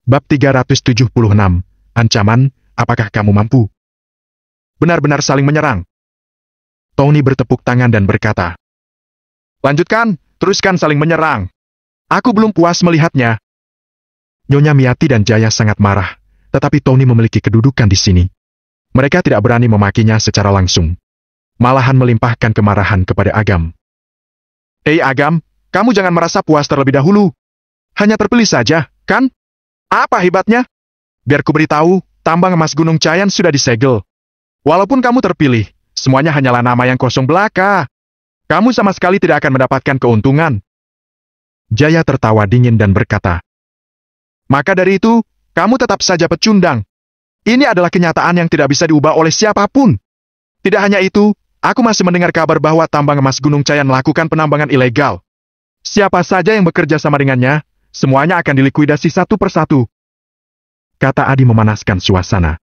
Bab 376, Ancaman, apakah kamu mampu? Benar-benar saling menyerang. Tony bertepuk tangan dan berkata, "Lanjutkan, teruskan saling menyerang. Aku belum puas melihatnya." Nyonya Miati dan Jaya sangat marah, tetapi Tony memiliki kedudukan di sini. Mereka tidak berani memakinya secara langsung. Malahan melimpahkan kemarahan kepada Agam. Agam, kamu jangan merasa puas terlebih dahulu. Hanya terpilih saja, kan? Apa hebatnya? Biar ku beritahu, tambang emas Gunung Cayan sudah disegel. Walaupun kamu terpilih, semuanya hanyalah nama yang kosong belaka. Kamu sama sekali tidak akan mendapatkan keuntungan. Jaya tertawa dingin dan berkata, "Maka dari itu, kamu tetap saja pecundang. Ini adalah kenyataan yang tidak bisa diubah oleh siapapun. Tidak hanya itu, aku masih mendengar kabar bahwa tambang emas Gunung Cayan melakukan penambangan ilegal. Siapa saja yang bekerja sama dengannya, semuanya akan dilikuidasi satu persatu." Kata Adi memanaskan suasana.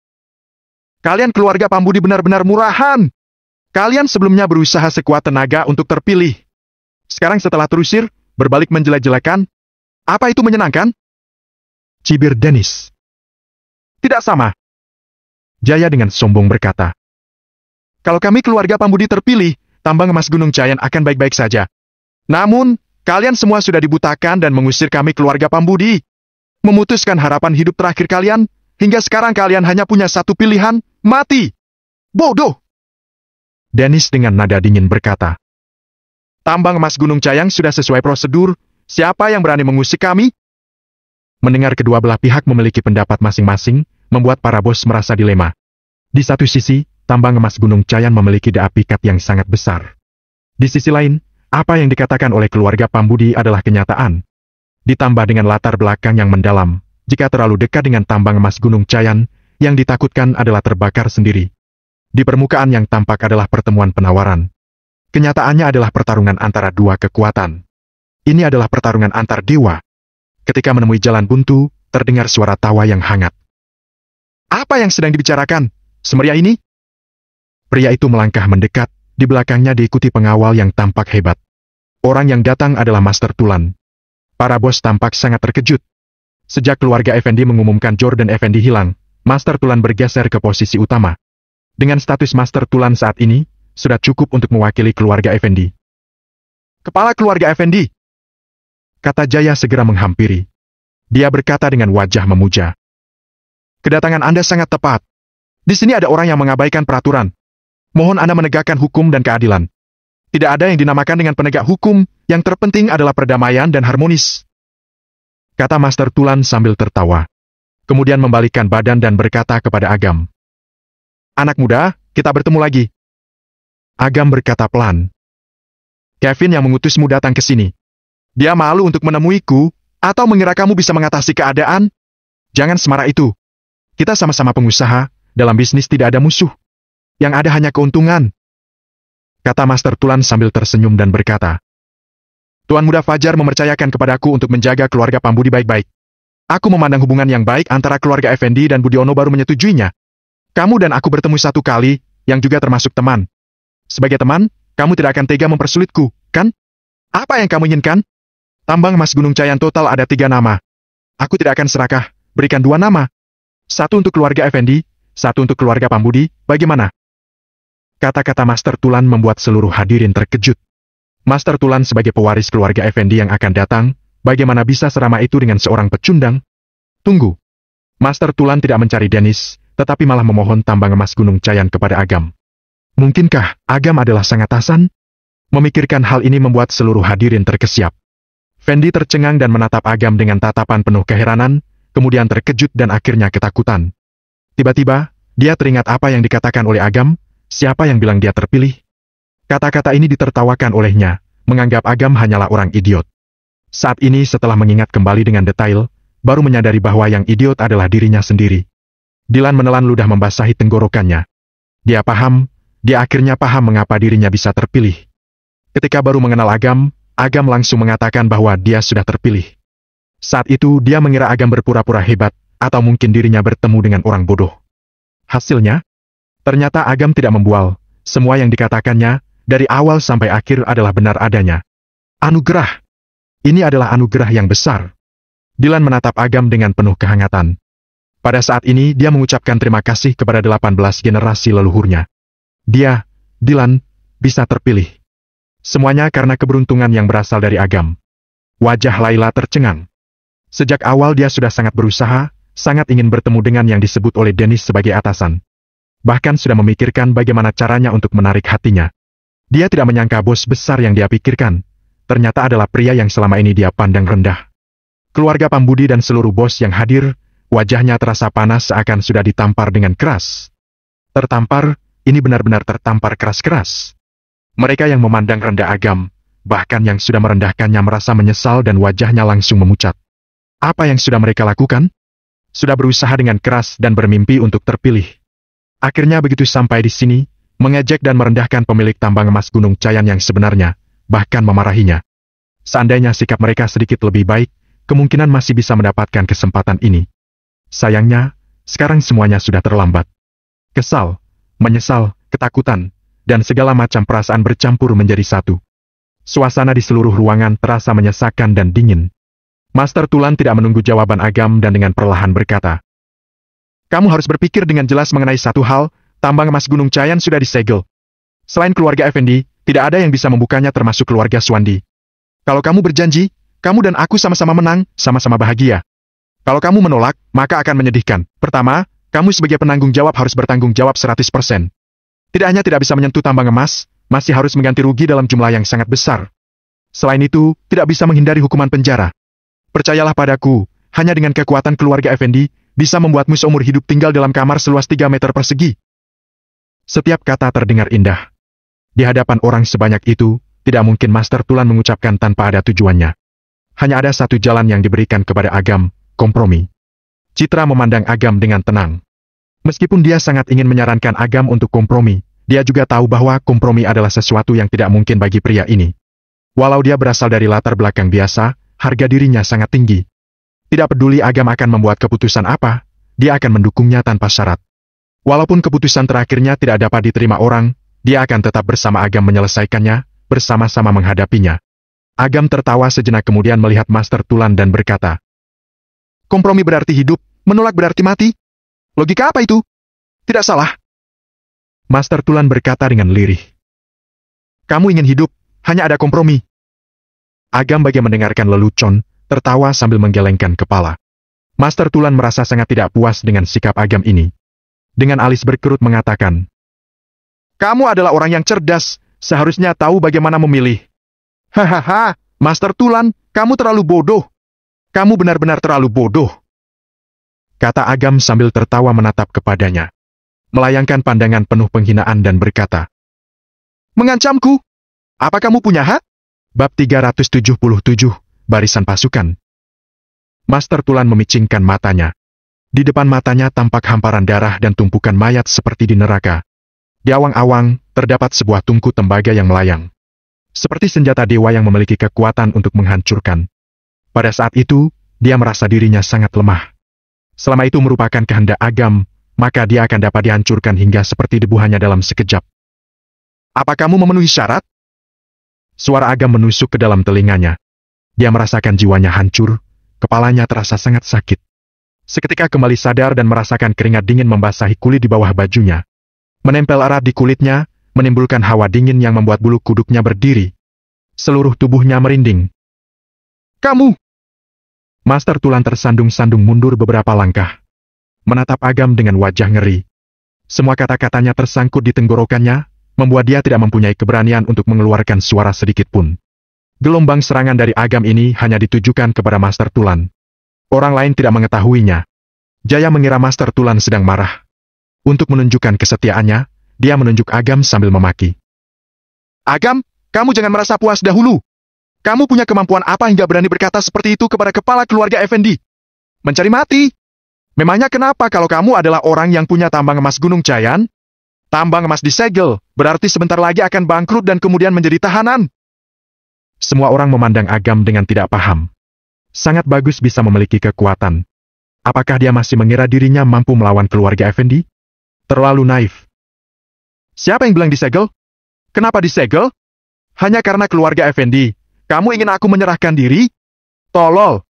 "Kalian keluarga Pambudi benar-benar murahan. Kalian sebelumnya berusaha sekuat tenaga untuk terpilih. Sekarang setelah terusir, berbalik menjelek-jelekan. Apa itu menyenangkan?" Cibir Dennis. "Tidak sama." Jaya dengan sombong berkata, "Kalau kami keluarga Pambudi terpilih, tambang emas Gunung Cayan akan baik-baik saja. Namun, kalian semua sudah dibutakan dan mengusir kami keluarga Pambudi. Memutuskan harapan hidup terakhir kalian, hingga sekarang kalian hanya punya satu pilihan, mati. Bodoh!" Dennis dengan nada dingin berkata, "Tambang emas Gunung Cayan sudah sesuai prosedur, siapa yang berani mengusik kami?" Mendengar kedua belah pihak memiliki pendapat masing-masing, membuat para bos merasa dilema. Di satu sisi, tambang emas Gunung Cayan memiliki daya pikat yang sangat besar. Di sisi lain, apa yang dikatakan oleh keluarga Pambudi adalah kenyataan. Ditambah dengan latar belakang yang mendalam, jika terlalu dekat dengan tambang emas Gunung Cayan, yang ditakutkan adalah terbakar sendiri. Di permukaan yang tampak adalah pertemuan penawaran. Kenyataannya adalah pertarungan antara dua kekuatan. Ini adalah pertarungan antar dewa. Ketika menemui jalan buntu, terdengar suara tawa yang hangat. "Apa yang sedang dibicarakan? Semeriah ini?" Pria itu melangkah mendekat, di belakangnya diikuti pengawal yang tampak hebat. Orang yang datang adalah Master Tulan. Para bos tampak sangat terkejut. Sejak keluarga Effendi mengumumkan Jordan Effendi hilang, Master Tulan bergeser ke posisi utama. Dengan status Master Tulan saat ini, sudah cukup untuk mewakili keluarga Effendi. "Kepala keluarga Effendi," kata Jaya segera menghampiri. Dia berkata dengan wajah memuja, "Kedatangan Anda sangat tepat. Di sini ada orang yang mengabaikan peraturan. Mohon Anda menegakkan hukum dan keadilan. Tidak ada yang dinamakan dengan penegak hukum, yang terpenting adalah perdamaian dan harmonis," kata Master Tulan sambil tertawa. Kemudian membalikkan badan dan berkata kepada Agam, "Anak muda, kita bertemu lagi." Agam berkata pelan, "Kevin yang mengutusmu datang ke sini. Dia malu untuk menemuiku, atau mengira kamu bisa mengatasi keadaan? Jangan semarah itu. Kita sama-sama pengusaha, dalam bisnis tidak ada musuh. Yang ada hanya keuntungan," kata Master Tulan sambil tersenyum dan berkata, "Tuan Muda Fajar mempercayakan kepadaku untuk menjaga keluarga Pambudi baik-baik. Aku memandang hubungan yang baik antara keluarga Effendi dan Budiono baru menyetujuinya. Kamu dan aku bertemu satu kali, yang juga termasuk teman. Sebagai teman, kamu tidak akan tega mempersulitku, kan? Apa yang kamu inginkan? Tambang emas Gunung Cayan total ada 3 nama. Aku tidak akan serakah, berikan 2 nama. Satu untuk keluarga Effendi, satu untuk keluarga Pambudi, bagaimana?" Kata-kata Master Tulan membuat seluruh hadirin terkejut. Master Tulan sebagai pewaris keluarga Effendi yang akan datang, bagaimana bisa seramah itu dengan seorang pecundang? Tunggu. Master Tulan tidak mencari Dennis, tetapi malah memohon tambang emas Gunung Cayan kepada Agam. Mungkinkah Agam adalah Sangatasan? Memikirkan hal ini membuat seluruh hadirin terkesiap. Fendi tercengang dan menatap Agam dengan tatapan penuh keheranan, kemudian terkejut dan akhirnya ketakutan. Tiba-tiba, dia teringat apa yang dikatakan oleh Agam, siapa yang bilang dia terpilih? Kata-kata ini ditertawakan olehnya, menganggap Agam hanyalah orang idiot. Saat ini setelah mengingat kembali dengan detail, baru menyadari bahwa yang idiot adalah dirinya sendiri. Dilan menelan ludah membasahi tenggorokannya. Dia akhirnya paham mengapa dirinya bisa terpilih. Ketika baru mengenal Agam, Agam langsung mengatakan bahwa dia sudah terpilih. Saat itu dia mengira Agam berpura-pura hebat, atau mungkin dirinya bertemu dengan orang bodoh. Hasilnya, ternyata Agam tidak membual, semua yang dikatakannya, dari awal sampai akhir adalah benar adanya. Anugerah. Ini adalah anugerah yang besar. Dilan menatap Agam dengan penuh kehangatan. Pada saat ini dia mengucapkan terima kasih kepada 18 generasi leluhurnya. Dia, Dilan, bisa terpilih. Semuanya karena keberuntungan yang berasal dari Agam. Wajah Laila tercengang. Sejak awal dia sudah sangat berusaha, sangat ingin bertemu dengan yang disebut oleh Dennis sebagai atasan. Bahkan sudah memikirkan bagaimana caranya untuk menarik hatinya. Dia tidak menyangka bos besar yang dia pikirkan, ternyata adalah pria yang selama ini dia pandang rendah. Keluarga Pambudi dan seluruh bos yang hadir, wajahnya terasa panas seakan sudah ditampar dengan keras. Tertampar, ini benar-benar tertampar keras-keras. Mereka yang memandang rendah Agam, bahkan yang sudah merendahkannya merasa menyesal dan wajahnya langsung memucat. Apa yang sudah mereka lakukan? Sudah berusaha dengan keras dan bermimpi untuk terpilih. Akhirnya begitu sampai di sini, mengejek dan merendahkan pemilik tambang emas Gunung Cayan yang sebenarnya, bahkan memarahinya. Seandainya sikap mereka sedikit lebih baik, kemungkinan masih bisa mendapatkan kesempatan ini. Sayangnya, sekarang semuanya sudah terlambat. Kesal, menyesal, ketakutan, dan segala macam perasaan bercampur menjadi satu. Suasana di seluruh ruangan terasa menyesakan dan dingin. Master Tulan tidak menunggu jawaban Agam dan dengan perlahan berkata, "Kamu harus berpikir dengan jelas mengenai satu hal, tambang emas Gunung Cayan sudah disegel. Selain keluarga Effendi, tidak ada yang bisa membukanya termasuk keluarga Swandi. Kalau kamu berjanji, kamu dan aku sama-sama menang, sama-sama bahagia. Kalau kamu menolak, maka akan menyedihkan. Pertama, kamu sebagai penanggung jawab harus bertanggung jawab 100%. Tidak hanya tidak bisa menyentuh tambang emas, masih harus mengganti rugi dalam jumlah yang sangat besar. Selain itu, tidak bisa menghindari hukuman penjara. Percayalah padaku, hanya dengan kekuatan keluarga Effendi, bisa membuatmu seumur hidup tinggal dalam kamar seluas 3 meter persegi." Setiap kata terdengar indah. Di hadapan orang sebanyak itu, tidak mungkin Master Tulan mengucapkan tanpa ada tujuannya. Hanya ada satu jalan yang diberikan kepada Agam, kompromi. Citra memandang Agam dengan tenang. Meskipun dia sangat ingin menyarankan Agam untuk kompromi, dia juga tahu bahwa kompromi adalah sesuatu yang tidak mungkin bagi pria ini. Walau dia berasal dari latar belakang biasa, harga dirinya sangat tinggi. Tidak peduli Agam akan membuat keputusan apa, dia akan mendukungnya tanpa syarat. Walaupun keputusan terakhirnya tidak dapat diterima orang, dia akan tetap bersama Agam menyelesaikannya, bersama-sama menghadapinya. Agam tertawa sejenak kemudian melihat Master Tulan dan berkata, "Kompromi berarti hidup, menolak berarti mati. Logika apa itu? Tidak salah." Master Tulan berkata dengan lirih, "Kamu ingin hidup, hanya ada kompromi." Agam bagi mendengarkan lelucon, tertawa sambil menggelengkan kepala. Master Tulan merasa sangat tidak puas dengan sikap Agam ini. Dengan alis berkerut mengatakan, "Kamu adalah orang yang cerdas, seharusnya tahu bagaimana memilih." "Hahaha, Master Tulan, kamu terlalu bodoh. Kamu benar-benar terlalu bodoh," kata Agam sambil tertawa menatap kepadanya. Melayangkan pandangan penuh penghinaan dan berkata, "Mengancamku? Apa kamu punya hak?" Bab 377, Barisan Pasukan. Master Tulan memicingkan matanya. Di depan matanya tampak hamparan darah dan tumpukan mayat seperti di neraka. Di awang-awang, terdapat sebuah tungku tembaga yang melayang. Seperti senjata dewa yang memiliki kekuatan untuk menghancurkan. Pada saat itu, dia merasa dirinya sangat lemah. Selama itu merupakan kehendak Agam, maka dia akan dapat dihancurkan hingga seperti debu hanya dalam sekejap. "Apa kamu memenuhi syarat?" Suara Agam menusuk ke dalam telinganya. Dia merasakan jiwanya hancur, kepalanya terasa sangat sakit. Seketika kembali sadar dan merasakan keringat dingin membasahi kulit di bawah bajunya. Menempel erat di kulitnya, menimbulkan hawa dingin yang membuat bulu kuduknya berdiri. Seluruh tubuhnya merinding. "Kamu!" Master Tulan tersandung-sandung mundur beberapa langkah. Menatap Agam dengan wajah ngeri. Semua kata-katanya tersangkut di tenggorokannya, membuat dia tidak mempunyai keberanian untuk mengeluarkan suara sedikit pun. Gelombang serangan dari Agam ini hanya ditujukan kepada Master Tulan. Orang lain tidak mengetahuinya. Jaya mengira Master Tulan sedang marah. Untuk menunjukkan kesetiaannya, dia menunjuk Agam sambil memaki. "Agam, kamu jangan merasa puas dahulu. Kamu punya kemampuan apa hingga berani berkata seperti itu kepada kepala keluarga Effendi? Mencari mati? Memangnya kenapa kalau kamu adalah orang yang punya tambang emas Gunung Cayan? Tambang emas disegel, berarti sebentar lagi akan bangkrut dan kemudian menjadi tahanan." Semua orang memandang Agam dengan tidak paham. Sangat bagus bisa memiliki kekuatan. Apakah dia masih mengira dirinya mampu melawan keluarga Effendi? Terlalu naif. "Siapa yang bilang disegel? Kenapa disegel? Hanya karena keluarga Effendi. Kamu ingin aku menyerahkan diri? Tolol."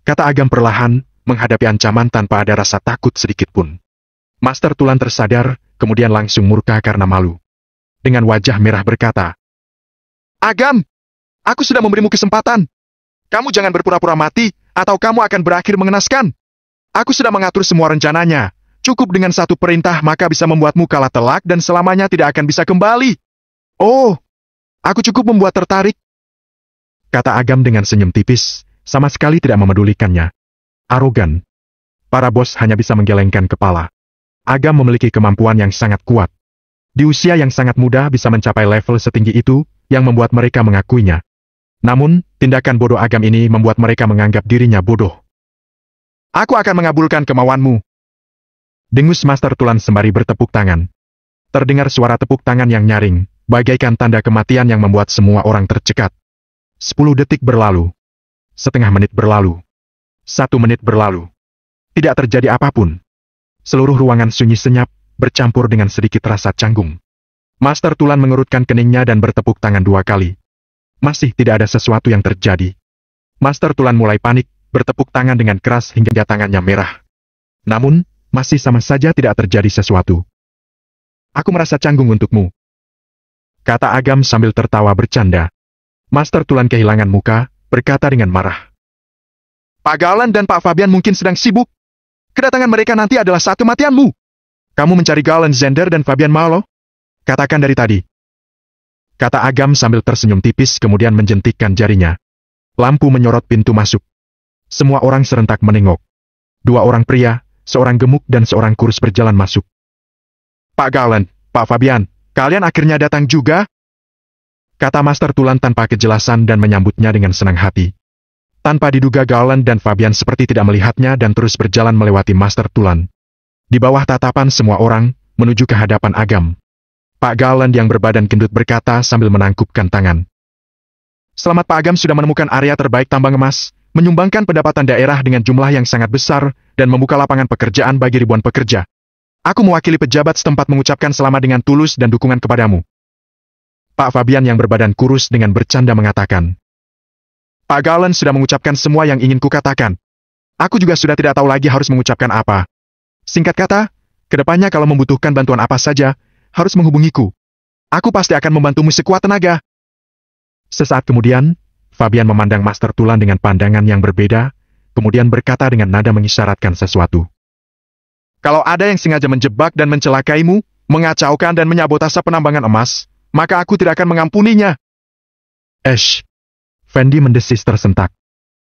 kata Agam perlahan, menghadapi ancaman tanpa ada rasa takut sedikit pun. Master Tulan tersadar, kemudian langsung murka karena malu. Dengan wajah merah berkata, "Agam, aku sudah memberimu kesempatan. Kamu jangan berpura-pura mati, atau kamu akan berakhir mengenaskan. Aku sudah mengatur semua rencananya. Cukup dengan satu perintah maka bisa membuatmu kalah telak dan selamanya tidak akan bisa kembali. Oh, aku cukup membuat tertarik," kata Agam dengan senyum tipis, sama sekali tidak memedulikannya. Arogan. Para bos hanya bisa menggelengkan kepala. Agam memiliki kemampuan yang sangat kuat. Di usia yang sangat muda bisa mencapai level setinggi itu, yang membuat mereka mengakuinya. Namun, tindakan bodoh Agam ini membuat mereka menganggap dirinya bodoh. "Aku akan mengabulkan kemauanmu," dengus Master Tulan sembari bertepuk tangan. Terdengar suara tepuk tangan yang nyaring, bagaikan tanda kematian yang membuat semua orang tercekat. 10 detik berlalu. Setengah menit berlalu. 1 menit berlalu. Tidak terjadi apapun. Seluruh ruangan sunyi senyap, bercampur dengan sedikit rasa canggung. Master Tulan mengerutkan keningnya dan bertepuk tangan 2 kali. Masih tidak ada sesuatu yang terjadi. Master Tulan mulai panik, bertepuk tangan dengan keras hingga tangannya merah. Namun, masih sama saja tidak terjadi sesuatu. "Aku merasa canggung untukmu," kata Agam sambil tertawa bercanda. Master Tulan kehilangan muka, berkata dengan marah. "Pak Galen dan Pak Fabian mungkin sedang sibuk. Kedatangan mereka nanti adalah satu kematianmu. Kamu mencari Galen Zender dan Fabian Malo? Katakan dari tadi," kata Agam sambil tersenyum tipis kemudian menjentikkan jarinya. Lampu menyorot pintu masuk. Semua orang serentak menengok. 2 orang pria, seorang gemuk dan seorang kurus berjalan masuk. "Pak Galen, Pak Fabian, kalian akhirnya datang juga?" kata Master Tulan tanpa kejelasan dan menyambutnya dengan senang hati. Tanpa diduga Galen dan Fabian seperti tidak melihatnya dan terus berjalan melewati Master Tulan. Di bawah tatapan semua orang, menuju ke hadapan Agam. Pak Galen yang berbadan gendut berkata sambil menangkupkan tangan. "Selamat Pak Agam sudah menemukan area terbaik tambang emas, menyumbangkan pendapatan daerah dengan jumlah yang sangat besar, dan membuka lapangan pekerjaan bagi ribuan pekerja. Aku mewakili pejabat setempat mengucapkan selamat dengan tulus dan dukungan kepadamu." Pak Fabian yang berbadan kurus dengan bercanda mengatakan, "Pak Galen sudah mengucapkan semua yang ingin kukatakan. Aku juga sudah tidak tahu lagi harus mengucapkan apa. Singkat kata, kedepannya kalau membutuhkan bantuan apa saja, harus menghubungiku. Aku pasti akan membantumu sekuat tenaga." Sesaat kemudian, Fabian memandang Master Tulan dengan pandangan yang berbeda, kemudian berkata dengan nada mengisyaratkan sesuatu. "Kalau ada yang sengaja menjebak dan mencelakaimu, mengacaukan dan menyabotase penambangan emas, maka aku tidak akan mengampuninya." Fendi mendesis tersentak.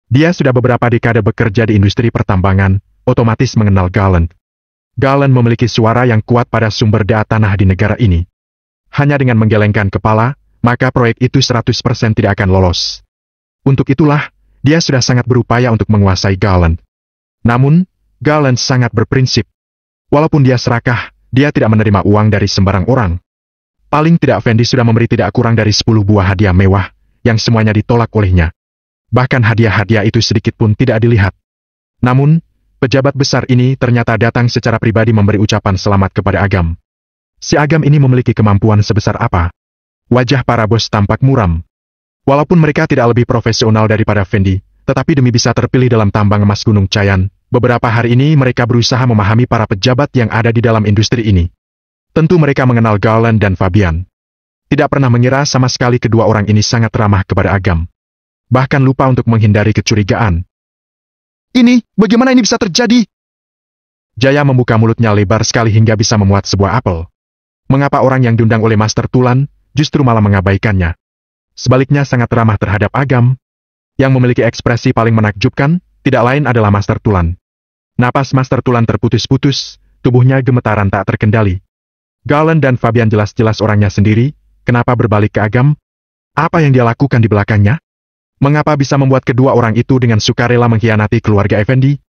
Dia sudah beberapa dekade bekerja di industri pertambangan, otomatis mengenal Galen. Galen memiliki suara yang kuat pada sumber daya tanah di negara ini. Hanya dengan menggelengkan kepala, maka proyek itu 100% tidak akan lolos. Untuk itulah, dia sudah sangat berupaya untuk menguasai Galen. Namun, Galen sangat berprinsip. Walaupun dia serakah, dia tidak menerima uang dari sembarang orang. Paling tidak Fendi sudah memberi tidak kurang dari 10 buah hadiah mewah, yang semuanya ditolak olehnya. Bahkan hadiah-hadiah itu sedikit pun tidak dilihat. Namun, pejabat besar ini ternyata datang secara pribadi memberi ucapan selamat kepada Agam. Si Agam ini memiliki kemampuan sebesar apa? Wajah para bos tampak muram. Walaupun mereka tidak lebih profesional daripada Fendi, tetapi demi bisa terpilih dalam tambang emas Gunung Cayan, beberapa hari ini mereka berusaha memahami para pejabat yang ada di dalam industri ini. Tentu mereka mengenal Galen dan Fabian. Tidak pernah mengira sama sekali kedua orang ini sangat ramah kepada Agam. Bahkan lupa untuk menghindari kecurigaan. Bagaimana ini bisa terjadi?" Jaya membuka mulutnya lebar sekali hingga bisa memuat sebuah apel. Mengapa orang yang diundang oleh Master Tulan, justru malah mengabaikannya? Sebaliknya sangat ramah terhadap Agam. Yang memiliki ekspresi paling menakjubkan, tidak lain adalah Master Tulan. Napas Master Tulan terputus-putus, tubuhnya gemetaran tak terkendali. Galen dan Fabian jelas-jelas orangnya sendiri, kenapa berbalik ke Agam? Apa yang dia lakukan di belakangnya? Mengapa bisa membuat kedua orang itu dengan sukarela mengkhianati keluarga Effendi?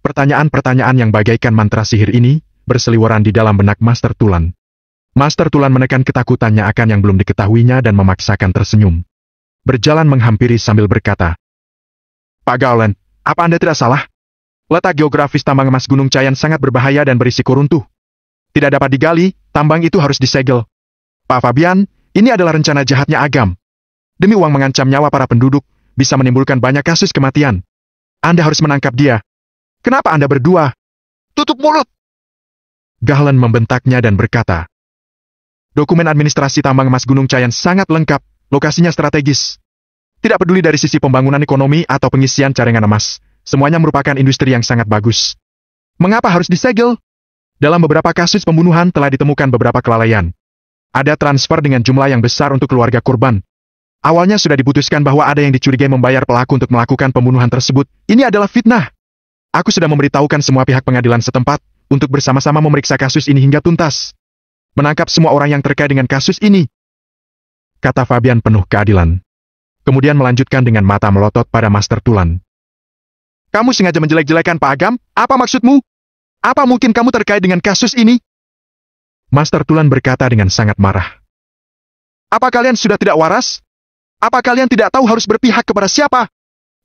Pertanyaan-pertanyaan yang bagaikan mantra sihir ini, berseliweran di dalam benak Master Tulan. Master Tulan menekan ketakutannya akan yang belum diketahuinya dan memaksakan tersenyum. Berjalan menghampiri sambil berkata, "Pak Galen, apa Anda tidak salah? Letak geografis tambang emas Gunung Cayan sangat berbahaya dan berisiko runtuh. Tidak dapat digali, tambang itu harus disegel. Pak Fabian, ini adalah rencana jahatnya Agam. Demi uang mengancam nyawa para penduduk, bisa menimbulkan banyak kasus kematian. Anda harus menangkap dia. Kenapa Anda berdua? Tutup mulut! Galen membentaknya dan berkata, dokumen administrasi tambang emas Gunung Cayan sangat lengkap, lokasinya strategis. Tidak peduli dari sisi pembangunan ekonomi atau pengisian cadangan emas, semuanya merupakan industri yang sangat bagus. Mengapa harus disegel? Dalam beberapa kasus pembunuhan telah ditemukan beberapa kelalaian. Ada transfer dengan jumlah yang besar untuk keluarga korban. Awalnya sudah diputuskan bahwa ada yang dicurigai membayar pelaku untuk melakukan pembunuhan tersebut. Ini adalah fitnah. Aku sudah memberitahukan semua pihak pengadilan setempat untuk bersama-sama memeriksa kasus ini hingga tuntas. Menangkap semua orang yang terkait dengan kasus ini, kata Fabian penuh keadilan. Kemudian melanjutkan dengan mata melotot pada Master Tulan. Kamu sengaja menjelek-jelekan Pak Agam? Apa maksudmu? Apa mungkin kamu terkait dengan kasus ini? Master Tulan berkata dengan sangat marah. Apa kalian sudah tidak waras? Apa kalian tidak tahu harus berpihak kepada siapa?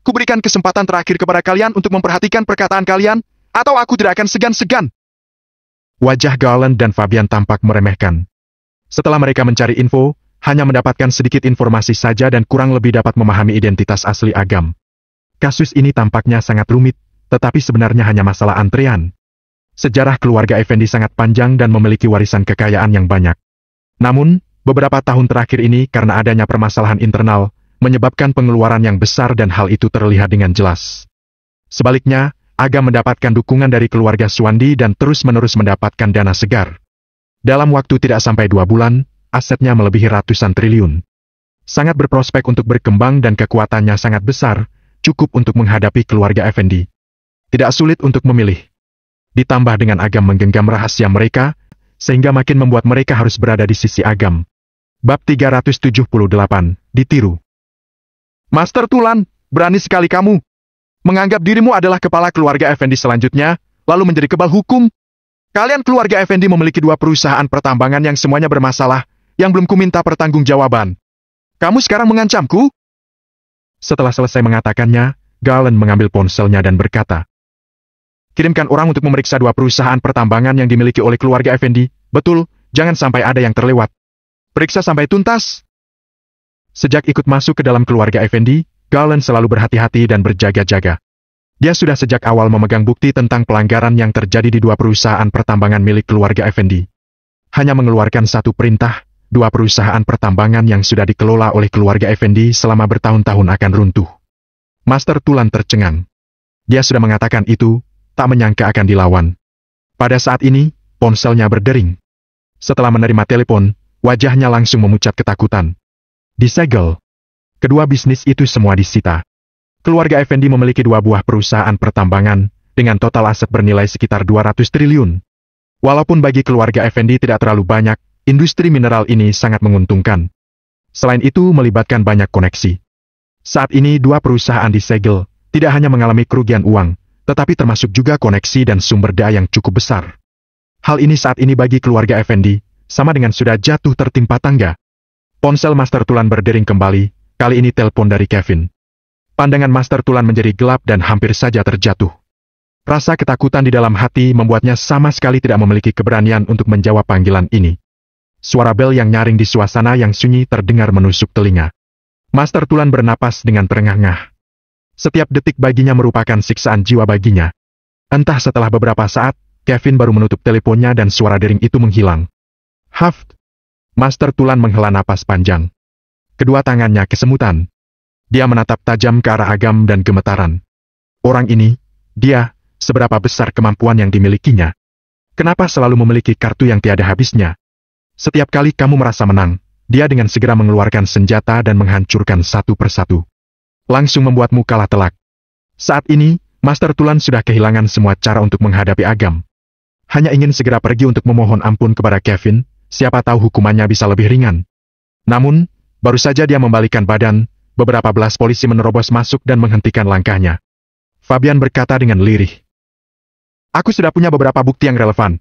Kuberikan kesempatan terakhir kepada kalian untuk memperhatikan perkataan kalian, atau aku tidak akan segan-segan. Wajah Galen dan Fabian tampak meremehkan. Setelah mereka mencari info, hanya mendapatkan sedikit informasi saja dan kurang lebih dapat memahami identitas asli Agam. Kasus ini tampaknya sangat rumit, tetapi sebenarnya hanya masalah antrean. Sejarah keluarga Effendi sangat panjang dan memiliki warisan kekayaan yang banyak. Namun, beberapa tahun terakhir ini karena adanya permasalahan internal, menyebabkan pengeluaran yang besar dan hal itu terlihat dengan jelas. Sebaliknya, Agam mendapatkan dukungan dari keluarga Suwandi dan terus-menerus mendapatkan dana segar. Dalam waktu tidak sampai 2 bulan, asetnya melebihi ratusan triliun. Sangat berprospek untuk berkembang dan kekuatannya sangat besar, cukup untuk menghadapi keluarga Effendi. Tidak sulit untuk memilih. Ditambah dengan Agam menggenggam rahasia mereka, sehingga makin membuat mereka harus berada di sisi Agam. Bab 378, ditiru. Master Tulan, berani sekali kamu. Menganggap dirimu adalah kepala keluarga Effendi selanjutnya, lalu menjadi kebal hukum. Kalian keluarga Effendi memiliki 2 perusahaan pertambangan yang semuanya bermasalah, yang belum kuminta pertanggungjawaban. Kamu sekarang mengancamku? Setelah selesai mengatakannya, Galen mengambil ponselnya dan berkata, kirimkan orang untuk memeriksa 2 perusahaan pertambangan yang dimiliki oleh keluarga Effendi. Betul, jangan sampai ada yang terlewat. Periksa sampai tuntas. Sejak ikut masuk ke dalam keluarga Effendi, Galen selalu berhati-hati dan berjaga-jaga. Dia sudah sejak awal memegang bukti tentang pelanggaran yang terjadi di 2 perusahaan pertambangan milik keluarga Effendi. Hanya mengeluarkan 1 perintah, 2 perusahaan pertambangan yang sudah dikelola oleh keluarga Effendi selama bertahun-tahun akan runtuh. Master Tulan tercengang. Dia sudah mengatakan itu, tak menyangka akan dilawan. Pada saat ini, ponselnya berdering. Setelah menerima telepon, wajahnya langsung memucat ketakutan. Disegel. Kedua bisnis itu semua disita. Keluarga Effendi memiliki 2 buah perusahaan pertambangan, dengan total aset bernilai sekitar 200 triliun. Walaupun bagi keluarga Effendi tidak terlalu banyak, industri mineral ini sangat menguntungkan. Selain itu melibatkan banyak koneksi. Saat ini 2 perusahaan disegel, tidak hanya mengalami kerugian uang, tetapi termasuk juga koneksi dan sumber daya yang cukup besar. Hal ini saat ini bagi keluarga Effendi, sama dengan sudah jatuh tertimpa tangga. Ponsel Master Tulan berdering kembali, kali ini telepon dari Kevin. Pandangan Master Tulan menjadi gelap dan hampir saja terjatuh. Rasa ketakutan di dalam hati membuatnya sama sekali tidak memiliki keberanian untuk menjawab panggilan ini. Suara bel yang nyaring di suasana yang sunyi terdengar menusuk telinga. Master Tulan bernapas dengan terengah-engah. Setiap detik baginya merupakan siksaan jiwa baginya. Entah setelah beberapa saat, Kevin baru menutup teleponnya dan suara dering itu menghilang. Haft. Master Tulan menghela napas panjang. Kedua tangannya kesemutan. Dia menatap tajam ke arah Agam dan gemetaran. Orang ini, dia, seberapa besar kemampuan yang dimilikinya? Kenapa selalu memiliki kartu yang tiada habisnya? Setiap kali kamu merasa menang, dia dengan segera mengeluarkan senjata dan menghancurkan satu persatu. Langsung membuatmu kalah telak. Saat ini, Master Tulan sudah kehilangan semua cara untuk menghadapi Agam. Hanya ingin segera pergi untuk memohon ampun kepada Kevin, siapa tahu hukumannya bisa lebih ringan. Namun, baru saja dia membalikkan badan, beberapa belas polisi menerobos masuk dan menghentikan langkahnya. Fabian berkata dengan lirih. Aku sudah punya beberapa bukti yang relevan.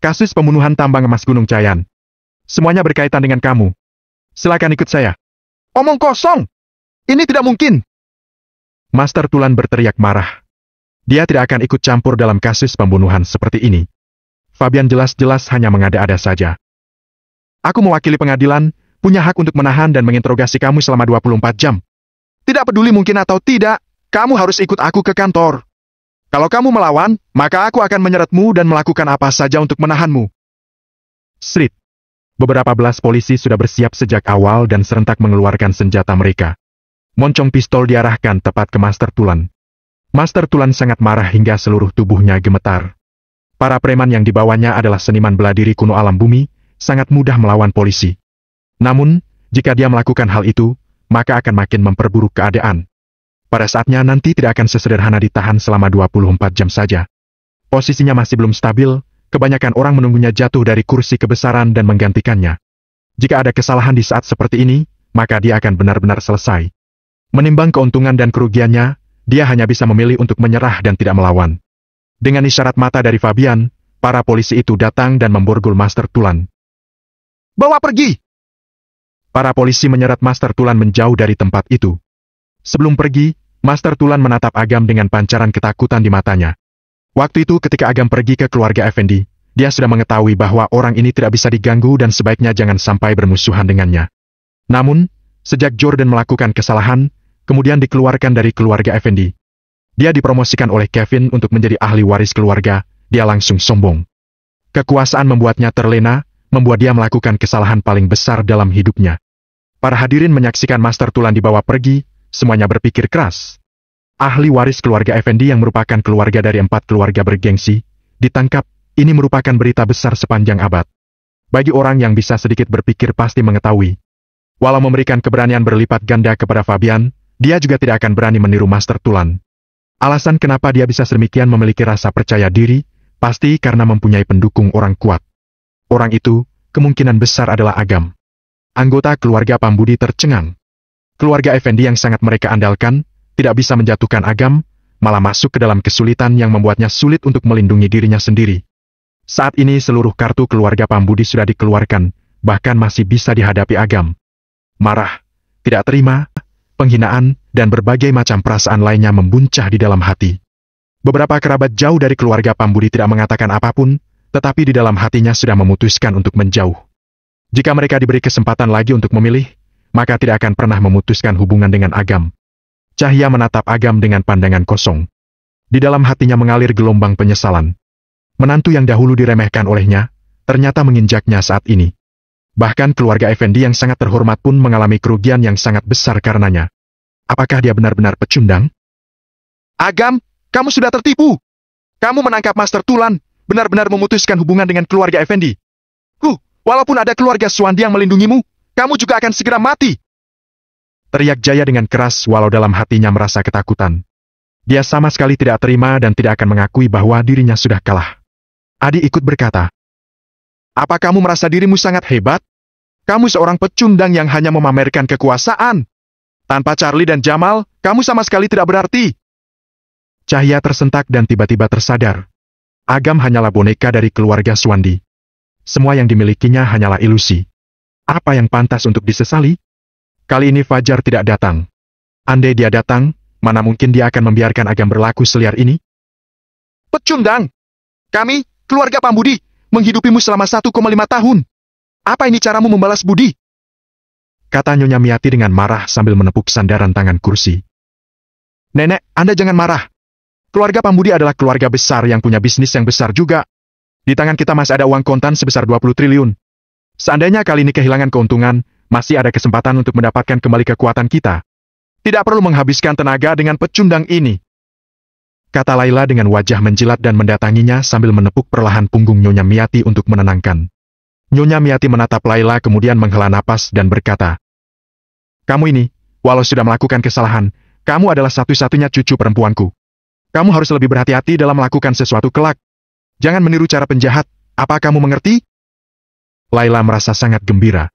Kasus pembunuhan tambang emas Gunung Cayan. Semuanya berkaitan dengan kamu. Silakan ikut saya. Omong kosong! Ini tidak mungkin! Master Tulan berteriak marah. Dia tidak akan ikut campur dalam kasus pembunuhan seperti ini. Fabian jelas-jelas hanya mengada-ada saja. Aku mewakili pengadilan, punya hak untuk menahan dan menginterogasi kamu selama 24 jam. Tidak peduli mungkin atau tidak, kamu harus ikut aku ke kantor. Kalau kamu melawan, maka aku akan menyeretmu dan melakukan apa saja untuk menahanmu. Srit. Beberapa belas polisi sudah bersiap sejak awal dan serentak mengeluarkan senjata mereka. Moncong pistol diarahkan tepat ke Master Tulan. Master Tulan sangat marah hingga seluruh tubuhnya gemetar. Para preman yang dibawanya adalah seniman bela diri kuno alam bumi, sangat mudah melawan polisi. Namun, jika dia melakukan hal itu, maka akan makin memperburuk keadaan. Pada saatnya nanti tidak akan sesederhana ditahan selama 24 jam saja. Posisinya masih belum stabil, kebanyakan orang menunggunya jatuh dari kursi kebesaran dan menggantikannya. Jika ada kesalahan di saat seperti ini, maka dia akan benar-benar selesai. Menimbang keuntungan dan kerugiannya, dia hanya bisa memilih untuk menyerah dan tidak melawan. Dengan isyarat mata dari Fabian, para polisi itu datang dan memborgol Master Tulan. Bawa pergi! Para polisi menyeret Master Tulan menjauh dari tempat itu. Sebelum pergi, Master Tulan menatap Agam dengan pancaran ketakutan di matanya. Waktu itu ketika Agam pergi ke keluarga Effendi, dia sudah mengetahui bahwa orang ini tidak bisa diganggu dan sebaiknya jangan sampai bermusuhan dengannya. Namun, sejak Jordan melakukan kesalahan, kemudian dikeluarkan dari keluarga Effendi. Dia dipromosikan oleh Kevin untuk menjadi ahli waris keluarga, dia langsung sombong. Kekuasaan membuatnya terlena, membuat dia melakukan kesalahan paling besar dalam hidupnya. Para hadirin menyaksikan Master Tulan dibawa pergi, semuanya berpikir keras. Ahli waris keluarga Effendi yang merupakan keluarga dari 4 keluarga bergengsi, ditangkap, ini merupakan berita besar sepanjang abad. Bagi orang yang bisa sedikit berpikir pasti mengetahui. Walau memberikan keberanian berlipat ganda kepada Fabian, dia juga tidak akan berani meniru Master Tulan. Alasan kenapa dia bisa sedemikian memiliki rasa percaya diri, pasti karena mempunyai pendukung orang kuat. Orang itu, kemungkinan besar adalah Agam. Anggota keluarga Pambudi tercengang. Keluarga Effendi yang sangat mereka andalkan, tidak bisa menjatuhkan Agam, malah masuk ke dalam kesulitan yang membuatnya sulit untuk melindungi dirinya sendiri. Saat ini seluruh kartu keluarga Pambudi sudah dikeluarkan, bahkan masih bisa dihadapi Agam. Marah, tidak terima, penghinaan, dan berbagai macam perasaan lainnya membuncah di dalam hati. Beberapa kerabat jauh dari keluarga Pambudi tidak mengatakan apapun, tetapi di dalam hatinya sudah memutuskan untuk menjauh. Jika mereka diberi kesempatan lagi untuk memilih, maka tidak akan pernah memutuskan hubungan dengan Agam. Cahya menatap Agam dengan pandangan kosong. Di dalam hatinya mengalir gelombang penyesalan. Menantu yang dahulu diremehkan olehnya, ternyata menginjaknya saat ini. Bahkan keluarga Effendi yang sangat terhormat pun mengalami kerugian yang sangat besar karenanya. Apakah dia benar-benar pecundang? Agam, kamu sudah tertipu. Kamu menangkap Master Tulan, benar-benar memutuskan hubungan dengan keluarga Effendi. Walaupun ada keluarga Swandi yang melindungimu, kamu juga akan segera mati. Teriak Jaya dengan keras walau dalam hatinya merasa ketakutan. Dia sama sekali tidak terima dan tidak akan mengakui bahwa dirinya sudah kalah. Adi ikut berkata, apa kamu merasa dirimu sangat hebat? Kamu seorang pecundang yang hanya memamerkan kekuasaan. Tanpa Charlie dan Jamal, kamu sama sekali tidak berarti. Cahya tersentak dan tiba-tiba tersadar. Agam hanyalah boneka dari keluarga Swandi. Semua yang dimilikinya hanyalah ilusi. Apa yang pantas untuk disesali? Kali ini Fajar tidak datang. Andai dia datang, mana mungkin dia akan membiarkan Agam berlaku seliar ini? Pecundang! Kami, keluarga Pambudi, menghidupimu selama 1,5 tahun. Apa ini caramu membalas budi? Kata Nyonya Miati dengan marah sambil menepuk sandaran tangan kursi. Nenek, Anda jangan marah. Keluarga Pambudi adalah keluarga besar yang punya bisnis yang besar juga. Di tangan kita masih ada uang kontan sebesar 20 triliun. Seandainya kali ini kehilangan keuntungan, masih ada kesempatan untuk mendapatkan kembali kekuatan kita. Tidak perlu menghabiskan tenaga dengan pecundang ini. Kata Laila dengan wajah menjilat dan mendatanginya sambil menepuk perlahan punggung Nyonya Miati untuk menenangkan. Nyonya Miati menatap Laila kemudian menghela napas dan berkata, kamu ini, walau sudah melakukan kesalahan, kamu adalah satu-satunya cucu perempuanku. Kamu harus lebih berhati-hati dalam melakukan sesuatu kelak. Jangan meniru cara penjahat, apa kamu mengerti? Laila merasa sangat gembira.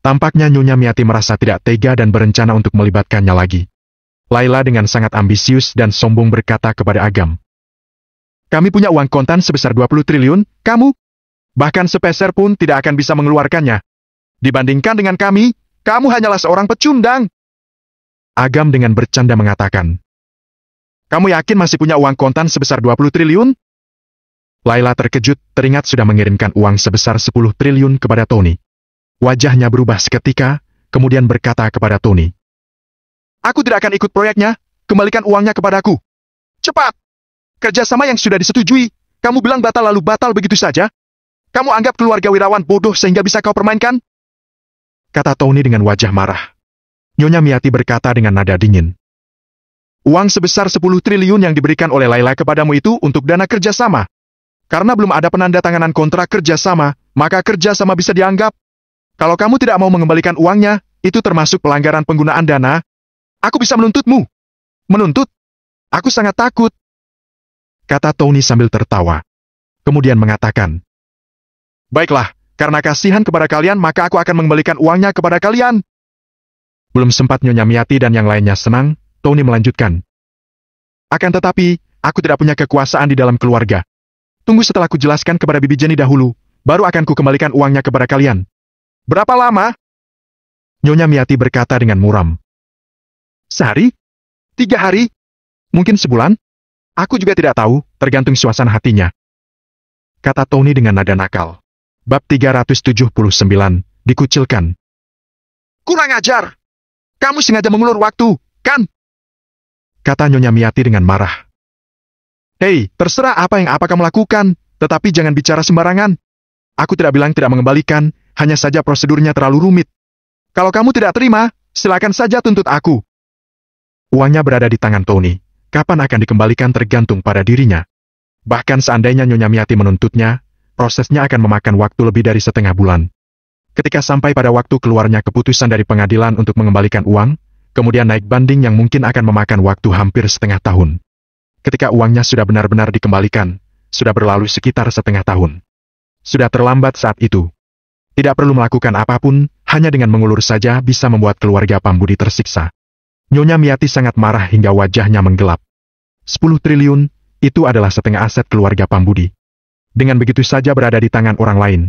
Tampaknya Nyonya Miati merasa tidak tega dan berencana untuk melibatkannya lagi. Laila dengan sangat ambisius dan sombong berkata kepada Agam. Kami punya uang kontan sebesar 20 triliun, kamu? Bahkan sepeser pun tidak akan bisa mengeluarkannya. Dibandingkan dengan kami, kamu hanyalah seorang pecundang. Agam dengan bercanda mengatakan. Kamu yakin masih punya uang kontan sebesar 20 triliun? Laila terkejut, teringat sudah mengirimkan uang sebesar 10 triliun kepada Tony. Wajahnya berubah seketika, kemudian berkata kepada Tony. Aku tidak akan ikut proyeknya, kembalikan uangnya kepadaku. Cepat! Kerjasama yang sudah disetujui, kamu bilang batal lalu batal begitu saja? Kamu anggap keluarga Wirawan bodoh sehingga bisa kau permainkan? Kata Tony dengan wajah marah. Nyonya Miati berkata dengan nada dingin. Uang sebesar 10 triliun yang diberikan oleh Laila kepadamu itu untuk dana kerjasama. Karena belum ada penandatanganan kontrak kerjasama, maka kerjasama bisa dianggap. Kalau kamu tidak mau mengembalikan uangnya, itu termasuk pelanggaran penggunaan dana. Aku bisa menuntutmu. Menuntut? Aku sangat takut. Kata Tony sambil tertawa. Kemudian mengatakan, baiklah, karena kasihan kepada kalian maka aku akan mengembalikan uangnya kepada kalian. Belum sempat Nyonya Miati dan yang lainnya senang, Tony melanjutkan. Akan tetapi, aku tidak punya kekuasaan di dalam keluarga. Tunggu setelah ku jelaskan kepada Bibi Jenny dahulu, baru akan ku kembalikan uangnya kepada kalian. Berapa lama? Nyonya Miati berkata dengan muram. Sehari? 3 hari? Mungkin sebulan? Aku juga tidak tahu, tergantung suasana hatinya. Kata Tony dengan nada nakal. Bab 379, dikucilkan. Kurang ajar! Kamu sengaja mengulur waktu, kan? Kata Nyonya Miati dengan marah. Hei, terserah apa yang kamu lakukan, tetapi jangan bicara sembarangan. Aku tidak bilang tidak mengembalikan, hanya saja prosedurnya terlalu rumit. Kalau kamu tidak terima, silakan saja tuntut aku. Uangnya berada di tangan Tony. Kapan akan dikembalikan tergantung pada dirinya. Bahkan seandainya Nyonya Miati menuntutnya, prosesnya akan memakan waktu lebih dari setengah bulan. Ketika sampai pada waktu keluarnya keputusan dari pengadilan untuk mengembalikan uang, kemudian naik banding yang mungkin akan memakan waktu hampir setengah tahun. Ketika uangnya sudah benar-benar dikembalikan, sudah berlalu sekitar setengah tahun. Sudah terlambat saat itu. Tidak perlu melakukan apapun, hanya dengan mengulur saja bisa membuat keluarga Pambudi tersiksa. Nyonya Miati sangat marah hingga wajahnya menggelap. 10 triliun, itu adalah setengah aset keluarga Pambudi. Dengan begitu saja berada di tangan orang lain.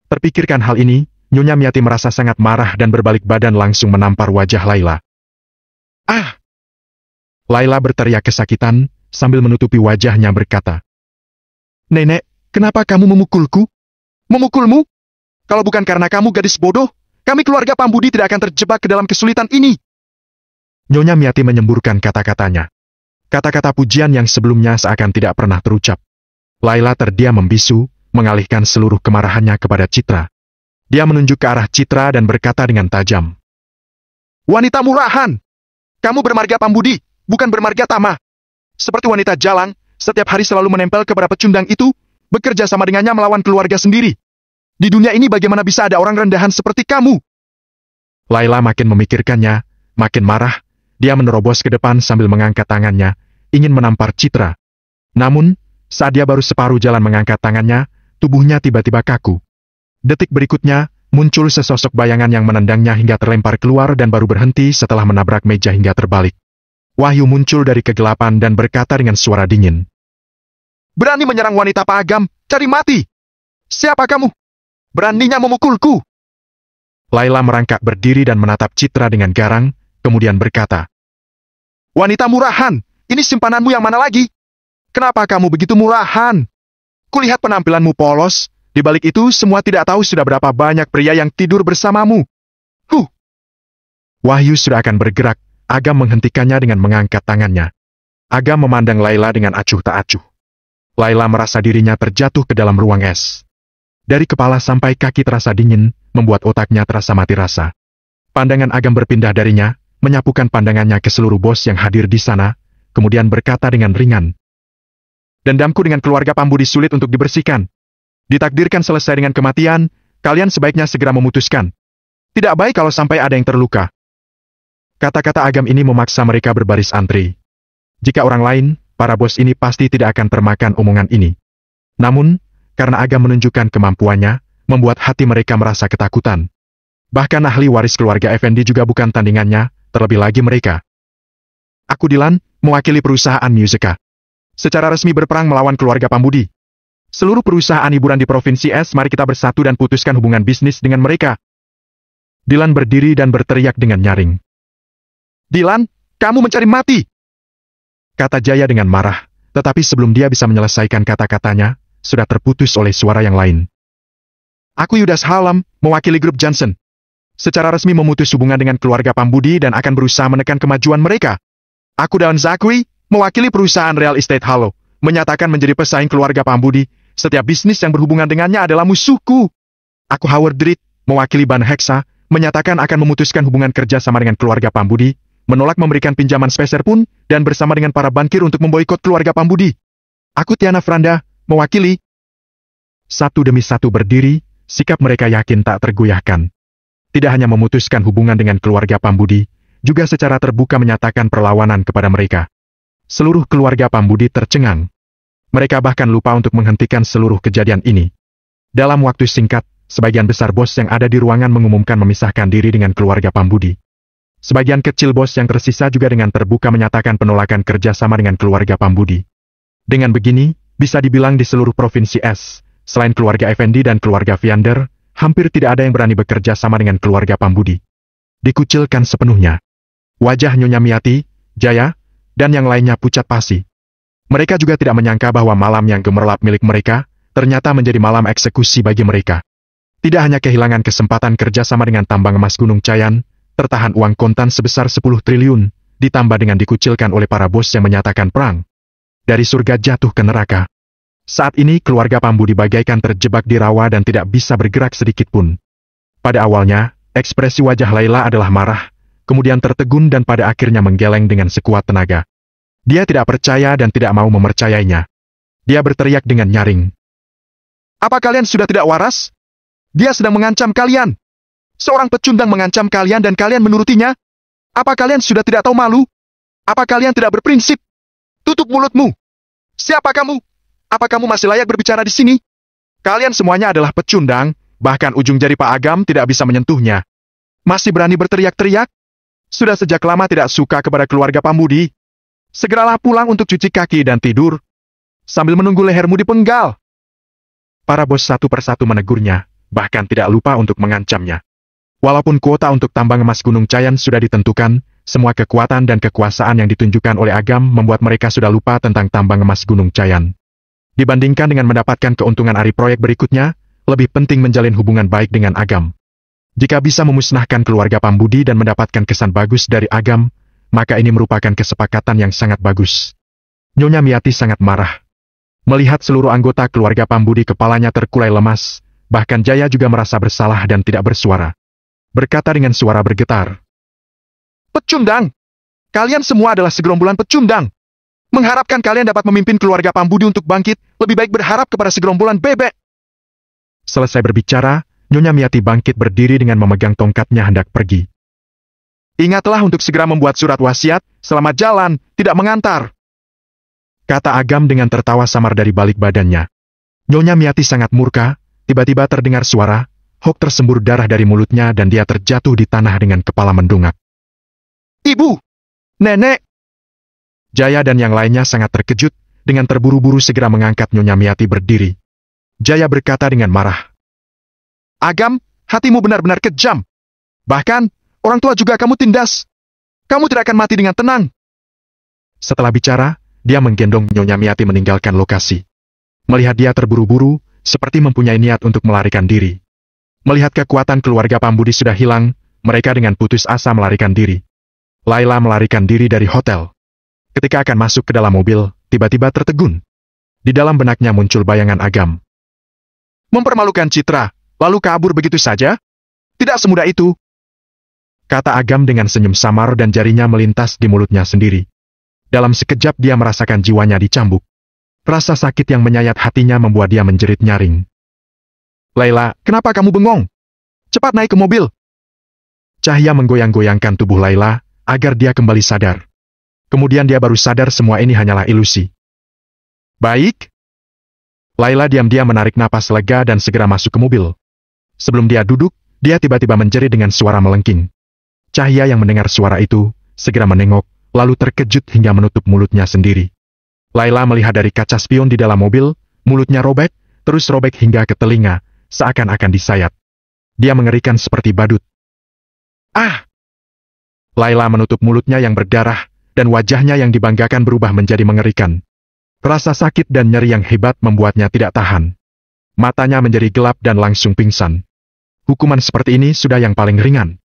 Terpikirkan hal ini, Nyonya Miati merasa sangat marah dan berbalik badan langsung menampar wajah Laila. Ah! Laila berteriak kesakitan, sambil menutupi wajahnya berkata. Nenek, kenapa kamu memukulku? Memukulmu? Kalau bukan karena kamu gadis bodoh, kami keluarga Pambudi tidak akan terjebak ke dalam kesulitan ini. Nyonya Miati menyemburkan kata-katanya. Kata-kata pujian yang sebelumnya seakan tidak pernah terucap. Laila terdiam membisu, mengalihkan seluruh kemarahannya kepada Citra. Dia menunjuk ke arah Citra dan berkata dengan tajam. Wanita murahan! Kamu bermarga Pambudi, bukan bermarga Tama. Seperti wanita jalang, setiap hari selalu menempel kepada pecundang itu, bekerja sama dengannya melawan keluarga sendiri. Di dunia ini bagaimana bisa ada orang rendahan seperti kamu? Laila makin memikirkannya, makin marah. Dia menerobos ke depan sambil mengangkat tangannya, ingin menampar Citra. Namun, saat dia baru separuh jalan mengangkat tangannya, tubuhnya tiba-tiba kaku. Detik berikutnya, muncul sesosok bayangan yang menendangnya hingga terlempar keluar dan baru berhenti setelah menabrak meja hingga terbalik. Wahyu muncul dari kegelapan dan berkata dengan suara dingin. Berani menyerang wanita pagam, cari mati! Siapa kamu? Beraninya memukulku! Laila merangkak berdiri dan menatap Citra dengan garang, kemudian berkata. Wanita murahan, ini simpananmu yang mana lagi? Kenapa kamu begitu murahan? Kulihat penampilanmu polos, di balik itu semua tidak tahu sudah berapa banyak pria yang tidur bersamamu. Wahyu sudah akan bergerak, Agam menghentikannya dengan mengangkat tangannya. Agam memandang Laila dengan acuh tak acuh. Laila merasa dirinya terjatuh ke dalam ruang es. Dari kepala sampai kaki terasa dingin, membuat otaknya terasa mati rasa. Pandangan Agam berpindah darinya, menyapukan pandangannya ke seluruh bos yang hadir di sana, kemudian berkata dengan ringan. Dendamku dengan keluarga Pambudi sulit untuk dibersihkan. Ditakdirkan selesai dengan kematian, kalian sebaiknya segera memutuskan. Tidak baik kalau sampai ada yang terluka. Kata-kata Agam ini memaksa mereka berbaris antri. Jika orang lain, para bos ini pasti tidak akan termakan omongan ini. Namun, karena Agam menunjukkan kemampuannya, membuat hati mereka merasa ketakutan. Bahkan ahli waris keluarga Effendi juga bukan tandingannya, terlebih lagi mereka. Aku Dilan, mewakili perusahaan Musika. Secara resmi berperang melawan keluarga Pambudi. Seluruh perusahaan hiburan di Provinsi S, mari kita bersatu dan putuskan hubungan bisnis dengan mereka. Dilan berdiri dan berteriak dengan nyaring. Dilan, kamu mencari mati! Kata Jaya dengan marah, tetapi sebelum dia bisa menyelesaikan kata-katanya, sudah terputus oleh suara yang lain. Aku Yudas Halam, mewakili grup Johnson. Secara resmi memutus hubungan dengan keluarga Pambudi dan akan berusaha menekan kemajuan mereka. Aku Daun Zakui, mewakili perusahaan real estate Halo, menyatakan menjadi pesaing keluarga Pambudi. Setiap bisnis yang berhubungan dengannya adalah musuhku. Aku Howard Reed, mewakili Ban Hexa, menyatakan akan memutuskan hubungan kerja sama dengan keluarga Pambudi, menolak memberikan pinjaman speser pun, dan bersama dengan para bankir untuk memboikot keluarga Pambudi. Aku Tiana Franda, mewakili. Satu demi satu berdiri, sikap mereka yakin tak tergoyahkan. Tidak hanya memutuskan hubungan dengan keluarga Pambudi, juga secara terbuka menyatakan perlawanan kepada mereka. Seluruh keluarga Pambudi tercengang. Mereka bahkan lupa untuk menghentikan seluruh kejadian ini. Dalam waktu singkat, sebagian besar bos yang ada di ruangan mengumumkan memisahkan diri dengan keluarga Pambudi. Sebagian kecil bos yang tersisa juga dengan terbuka menyatakan penolakan kerjasama dengan keluarga Pambudi. Dengan begini, bisa dibilang di seluruh provinsi S, selain keluarga Effendi dan keluarga Viander, hampir tidak ada yang berani bekerja sama dengan keluarga Pambudi. Dikucilkan sepenuhnya. Wajah Nyonya Miati, Jaya, dan yang lainnya pucat pasi. Mereka juga tidak menyangka bahwa malam yang gemerlap milik mereka, ternyata menjadi malam eksekusi bagi mereka. Tidak hanya kehilangan kesempatan kerjasama dengan tambang emas Gunung Cayan, tertahan uang kontan sebesar 10 triliun, ditambah dengan dikucilkan oleh para bos yang menyatakan perang. Dari surga jatuh ke neraka. Saat ini keluarga Pambudi bagaikan terjebak di rawa dan tidak bisa bergerak sedikit pun. Pada awalnya, ekspresi wajah Laila adalah marah, kemudian tertegun dan pada akhirnya menggeleng dengan sekuat tenaga. Dia tidak percaya dan tidak mau mempercayainya. Dia berteriak dengan nyaring. Apa kalian sudah tidak waras? Dia sedang mengancam kalian. Seorang pecundang mengancam kalian dan kalian menurutinya? Apa kalian sudah tidak tahu malu? Apa kalian tidak berprinsip? Tutup mulutmu. Siapa kamu? Apa kamu masih layak berbicara di sini? Kalian semuanya adalah pecundang, bahkan ujung jari Pak Agam tidak bisa menyentuhnya. Masih berani berteriak-teriak? Sudah sejak lama tidak suka kepada keluarga Pambudi. Segeralah pulang untuk cuci kaki dan tidur, sambil menunggu lehermu dipenggal. Para bos satu persatu menegurnya, bahkan tidak lupa untuk mengancamnya. Walaupun kuota untuk tambang emas Gunung Cayan sudah ditentukan, semua kekuatan dan kekuasaan yang ditunjukkan oleh Agam membuat mereka sudah lupa tentang tambang emas Gunung Cayan. Dibandingkan dengan mendapatkan keuntungan dari proyek berikutnya, lebih penting menjalin hubungan baik dengan Agam. Jika bisa memusnahkan keluarga Pambudi dan mendapatkan kesan bagus dari Agam, maka ini merupakan kesepakatan yang sangat bagus. Nyonya Miati sangat marah. Melihat seluruh anggota keluarga Pambudi kepalanya terkulai lemas, bahkan Jaya juga merasa bersalah dan tidak bersuara. Berkata dengan suara bergetar. Pecundang! Kalian semua adalah segerombolan pecundang! Mengharapkan kalian dapat memimpin keluarga Pambudi untuk bangkit, lebih baik berharap kepada segerombolan bebek. Selesai berbicara, Nyonya Miati bangkit berdiri dengan memegang tongkatnya hendak pergi. Ingatlah untuk segera membuat surat wasiat, selamat jalan, tidak mengantar. Kata Agam dengan tertawa samar dari balik badannya. Nyonya Miati sangat murka, tiba-tiba terdengar suara, Hok tersembur darah dari mulutnya dan dia terjatuh di tanah dengan kepala mendongak. Ibu! Nenek! Jaya dan yang lainnya sangat terkejut, dengan terburu-buru segera mengangkat Nyonya Miati berdiri. Jaya berkata dengan marah. Agam, hatimu benar-benar kejam. Bahkan, orang tua juga kamu tindas. Kamu tidak akan mati dengan tenang. Setelah bicara, dia menggendong Nyonya Miati meninggalkan lokasi. Melihat dia terburu-buru, seperti mempunyai niat untuk melarikan diri. Melihat kekuatan keluarga Pambudi sudah hilang, mereka dengan putus asa melarikan diri. Laila melarikan diri dari hotel. Ketika akan masuk ke dalam mobil, tiba-tiba tertegun. Di dalam benaknya muncul bayangan Agam. Mempermalukan Citra, lalu kabur begitu saja? Tidak semudah itu. Kata Agam dengan senyum samar dan jarinya melintas di mulutnya sendiri. Dalam sekejap dia merasakan jiwanya dicambuk. Rasa sakit yang menyayat hatinya membuat dia menjerit nyaring. Laila, kenapa kamu bengong? Cepat naik ke mobil. Cahaya menggoyang-goyangkan tubuh Laila, agar dia kembali sadar. Kemudian dia baru sadar semua ini hanyalah ilusi. Baik. Laila diam-diam menarik napas lega dan segera masuk ke mobil. Sebelum dia duduk, dia tiba-tiba menjerit dengan suara melengking. Cahaya yang mendengar suara itu, segera menengok, lalu terkejut hingga menutup mulutnya sendiri. Laila melihat dari kaca spion di dalam mobil, mulutnya robek, terus robek hingga ke telinga, seakan-akan disayat. Dia mengerikan seperti badut. Ah! Laila menutup mulutnya yang berdarah, dan wajahnya yang dibanggakan berubah menjadi mengerikan. Rasa sakit dan nyeri yang hebat membuatnya tidak tahan. Matanya menjadi gelap dan langsung pingsan. Hukuman seperti ini sudah yang paling ringan.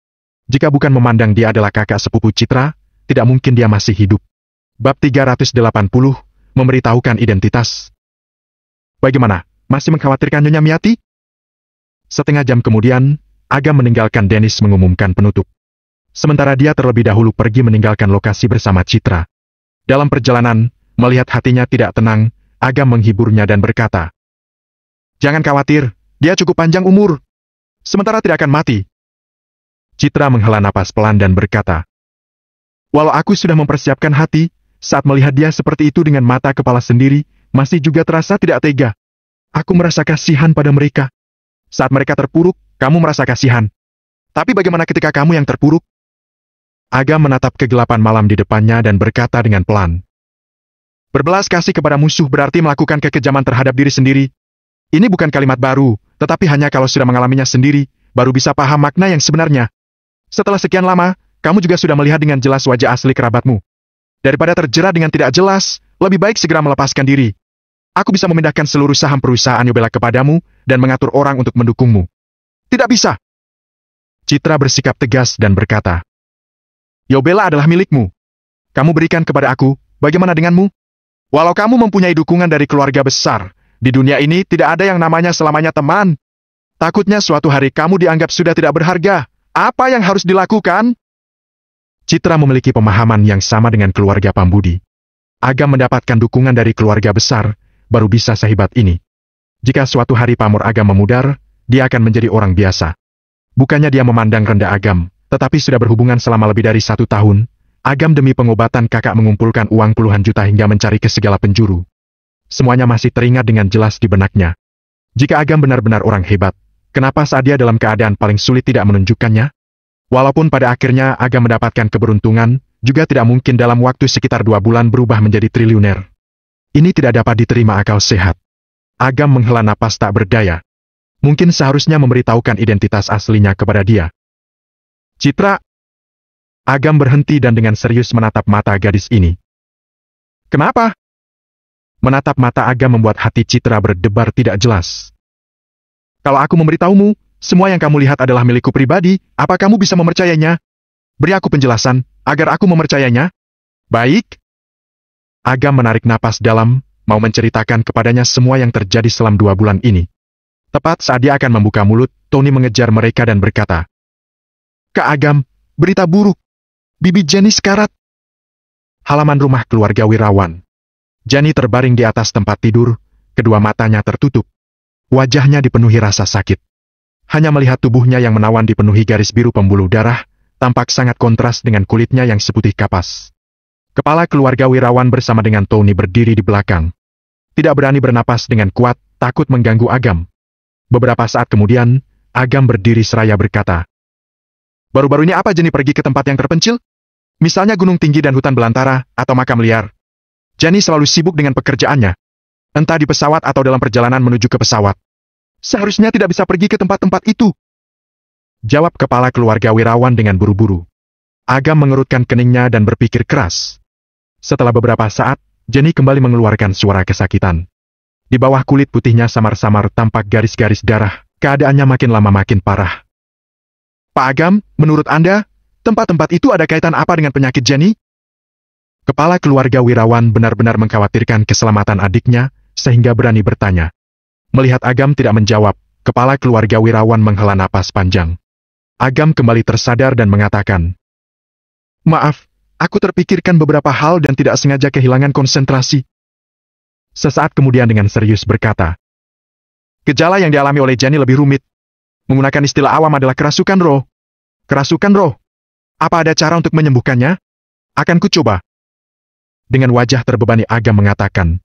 Jika bukan memandang dia adalah kakak sepupu Citra, tidak mungkin dia masih hidup. Bab 380, memberitahukan identitas. Bagaimana, masih mengkhawatirkan Nyonya Miati? Setengah jam kemudian, Agam meninggalkan Dennis mengumumkan penutup. Sementara dia terlebih dahulu pergi meninggalkan lokasi bersama Citra. Dalam perjalanan, melihat hatinya tidak tenang, Agam menghiburnya dan berkata, "Jangan khawatir, dia cukup panjang umur. Sementara tidak akan mati." Citra menghela napas pelan dan berkata, "Walau aku sudah mempersiapkan hati, saat melihat dia seperti itu dengan mata kepala sendiri, masih juga terasa tidak tega. Aku merasa kasihan pada mereka. Saat mereka terpuruk, kamu merasa kasihan. Tapi bagaimana ketika kamu yang terpuruk?" Agam menatap kegelapan malam di depannya dan berkata dengan pelan, "Berbelas kasih kepada musuh berarti melakukan kekejaman terhadap diri sendiri. Ini bukan kalimat baru, tetapi hanya kalau sudah mengalaminya sendiri, baru bisa paham makna yang sebenarnya. Setelah sekian lama, kamu juga sudah melihat dengan jelas wajah asli kerabatmu. Daripada terjerat dengan tidak jelas, lebih baik segera melepaskan diri. Aku bisa memindahkan seluruh saham perusahaan Yobela kepadamu dan mengatur orang untuk mendukungmu." "Tidak bisa." Citra bersikap tegas dan berkata, "Yobela adalah milikmu. Kamu berikan kepada aku, bagaimana denganmu? Walau kamu mempunyai dukungan dari keluarga besar, di dunia ini tidak ada yang namanya selamanya teman. Takutnya suatu hari kamu dianggap sudah tidak berharga. Apa yang harus dilakukan?" Citra memiliki pemahaman yang sama dengan keluarga Pambudi. Agam mendapatkan dukungan dari keluarga besar, baru bisa sehebat ini. Jika suatu hari pamor Agam memudar, dia akan menjadi orang biasa. Bukannya dia memandang rendah Agam, tetapi sudah berhubungan selama lebih dari 1 tahun, Agam demi pengobatan kakak mengumpulkan uang puluhan juta hingga mencari ke segala penjuru. Semuanya masih teringat dengan jelas di benaknya. Jika Agam benar-benar orang hebat, kenapa saat dia dalam keadaan paling sulit tidak menunjukkannya? Walaupun pada akhirnya Agam mendapatkan keberuntungan, juga tidak mungkin dalam waktu sekitar 2 bulan berubah menjadi triliuner. Ini tidak dapat diterima akal sehat. Agam menghela napas tak berdaya. Mungkin seharusnya memberitahukan identitas aslinya kepada dia. "Citra." Agam berhenti dan dengan serius menatap mata gadis ini. "Kenapa?" Menatap mata Agam membuat hati Citra berdebar tidak jelas. "Kalau aku memberitahumu, semua yang kamu lihat adalah milikku pribadi, apa kamu bisa mempercayainya? Beri aku penjelasan, agar aku mempercayainya." "Baik." Agam menarik napas dalam, mau menceritakan kepadanya semua yang terjadi selama 2 bulan ini. Tepat saat dia akan membuka mulut, Tony mengejar mereka dan berkata, "Kak Agam, berita buruk. Bibi Jenny sekarat." Halaman rumah keluarga Wirawan. Jenny terbaring di atas tempat tidur, kedua matanya tertutup. Wajahnya dipenuhi rasa sakit. Hanya melihat tubuhnya yang menawan dipenuhi garis biru pembuluh darah, tampak sangat kontras dengan kulitnya yang seputih kapas. Kepala keluarga Wirawan bersama dengan Tony berdiri di belakang. Tidak berani bernapas dengan kuat, takut mengganggu Agam. Beberapa saat kemudian, Agam berdiri seraya berkata, "Baru-baru ini apa Jenny pergi ke tempat yang terpencil? Misalnya gunung tinggi dan hutan belantara, atau makam liar. Jenny selalu sibuk dengan pekerjaannya. Entah di pesawat atau dalam perjalanan menuju ke pesawat. Seharusnya tidak bisa pergi ke tempat-tempat itu." Jawab kepala keluarga Wirawan dengan buru-buru. Agam mengerutkan keningnya dan berpikir keras. Setelah beberapa saat, Jenny kembali mengeluarkan suara kesakitan. Di bawah kulit putihnya samar-samar tampak garis-garis darah, keadaannya makin lama makin parah. "Pak Agam, menurut Anda, tempat-tempat itu ada kaitan apa dengan penyakit Jenny?" Kepala keluarga Wirawan benar-benar mengkhawatirkan keselamatan adiknya, sehingga berani bertanya. Melihat Agam tidak menjawab, kepala keluarga Wirawan menghela napas panjang. Agam kembali tersadar dan mengatakan, "Maaf, aku terpikirkan beberapa hal dan tidak sengaja kehilangan konsentrasi." Sesaat kemudian dengan serius berkata, "Gejala yang dialami oleh Jenny lebih rumit. Menggunakan istilah awam adalah kerasukan roh." "Kerasukan roh? Apa ada cara untuk menyembuhkannya?" "Akan kucoba." Dengan wajah terbebani Agam mengatakan,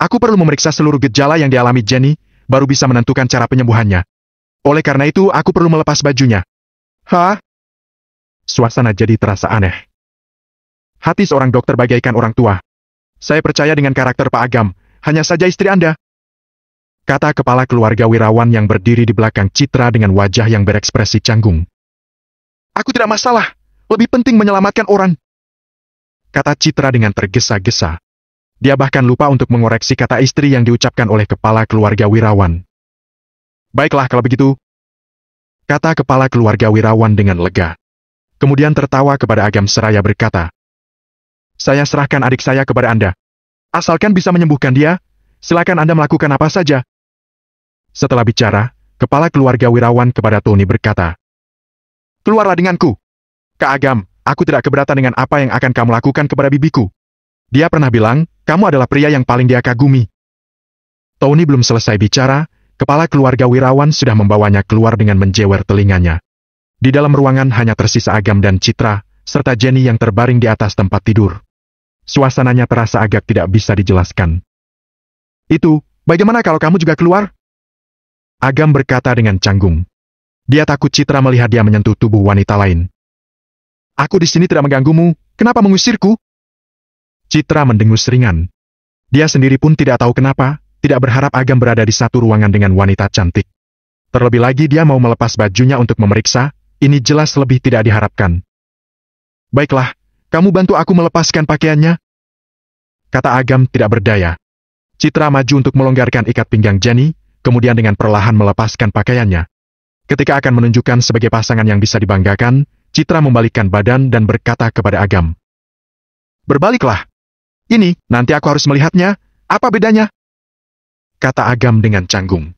"Aku perlu memeriksa seluruh gejala yang dialami Jenny, baru bisa menentukan cara penyembuhannya. Oleh karena itu, aku perlu melepas bajunya." "Hah?" Suasana jadi terasa aneh. Hati seorang dokter bagaikan orang tua. "Saya percaya dengan karakter Pak Agam, hanya saja istri Anda," kata kepala keluarga Wirawan yang berdiri di belakang Citra dengan wajah yang berekspresi canggung. "Aku tidak masalah, lebih penting menyelamatkan orang," kata Citra dengan tergesa-gesa. Dia bahkan lupa untuk mengoreksi kata istri yang diucapkan oleh kepala keluarga Wirawan. "Baiklah kalau begitu," kata kepala keluarga Wirawan dengan lega. Kemudian tertawa kepada Agam seraya berkata, Saya serahkan adik saya kepada Anda. Asalkan bisa menyembuhkan dia, silakan Anda melakukan apa saja. Setelah bicara, kepala keluarga Wirawan kepada Tony berkata, "Keluarlah denganku. Kak Agam, aku tidak keberatan dengan apa yang akan kamu lakukan kepada bibiku. Dia pernah bilang, kamu adalah pria yang paling dia kagumi." Tony belum selesai bicara, kepala keluarga Wirawan sudah membawanya keluar dengan menjewer telinganya. Di dalam ruangan hanya tersisa Agam dan Citra, serta Jenny yang terbaring di atas tempat tidur. Suasananya terasa agak tidak bisa dijelaskan. "Itu, bagaimana kalau kamu juga keluar?" Agam berkata dengan canggung. Dia takut Citra melihat dia menyentuh tubuh wanita lain. "Aku di sini tidak mengganggumu, kenapa mengusirku?" Citra mendengus ringan. Dia sendiri pun tidak tahu kenapa, tidak berharap Agam berada di satu ruangan dengan wanita cantik. Terlebih lagi dia mau melepas bajunya untuk memeriksa, ini jelas lebih tidak diharapkan. "Baiklah, kamu bantu aku melepaskan pakaiannya," kata Agam tidak berdaya. Citra maju untuk melonggarkan ikat pinggang Jenny, kemudian dengan perlahan melepaskan pakaiannya. Ketika akan menunjukkan sebagai pasangan yang bisa dibanggakan, Citra membalikkan badan dan berkata kepada Agam, "Berbaliklah. Ini, nanti aku harus melihatnya, apa bedanya?" kata Agam dengan canggung.